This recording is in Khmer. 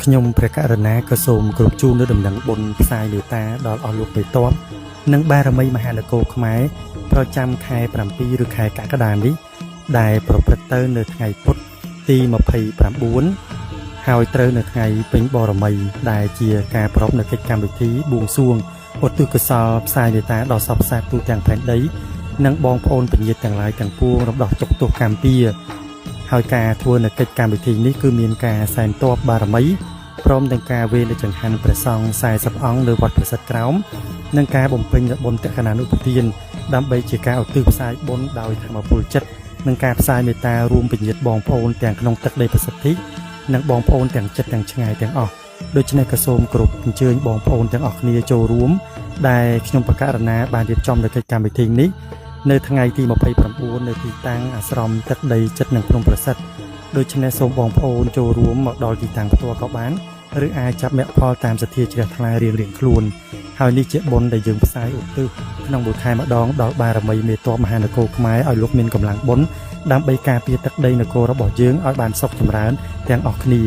ខ្ញុំព្រះករណាក៏សូមគោរពជូននូវដំណឹងបុណ្យផ្សាយមេត្តាដល់អស់លោកមេតបនិងបារមីមហានគរខ្មែរប្រចាំខែ7ឬខែកក្កដានេះដែលប្រព្រឹត្តទៅនៅថ្ងៃពុធទី29ហើយត្រូវនៅថ្ងៃពេញបរមីដែលជាការប្រពៃនៅកិច្ចកម្មវិធីបួងសួងឧទ្ទិសកុសលផ្សាយមេត្តាដល់សពសាសទូទាំងផែនដីនិងបងប្អូនពញាតិទាំងឡាយទាំងពួងរំដោះទុក្ខទោសកម្មពៀហើយការធ្វើនៅកិច្ចកម្មវិធីនេះគឺមានការសែនទ័ពបារមីព្រមទាំងការវេនចង្ហាន់ព្រះសង្ឃ40អង្គនៅវត្តប្រសិទ្ធក្រោមនិងការបំពេញបុណ្យតក្កណានុប្រទានដើម្បីជាការឧទ្ទិសផ្សាយបុណ្យដោយធម្មពលចិត្តនិងការផ្សាយមេត្តារួមពញាតិបងប្អូនទាំងក្នុងទឹកដីប្រសិទ្ធិនិងបងប្អូនទាំងចិត្តទាំងឆ្ងាយទាំងអស់ដូច្នេះក៏សូមគោរពអញ្ជើញបងប្អូនទាំងអស់គ្នាចូលរួមដែលខ្ញុំប្រកាសណាបានរៀបចំនៅកិច្ចកម្មវិធីនេះនៅថ្ងៃទី29នៅទីតាំងអាស្រមទឹកដីចិត្តនិងភ្នំប្រសិទ្ធដូច្នេះសូមបងប្អូនចូលរួមមកដល់ទីតាំងផ្ទាល់ក៏បានឬអាចចាប់មគ្គផលតាមសទ្ធាជ្រះថ្លារៀងៗខ្លួនហើយនេះជាបុណ្យដែលយើងផ្សាយឧទ្ទិសក្នុងមួយខែម្ដងដល់បារមីមេតបមហានគរខ្មែរឲ្យលោកមានកម្លាំងបុណ្យដើម្បីការពារទឹកដីនគររបស់យើងឲ្យបានសុខចម្រើនទាំងអស់គ្នា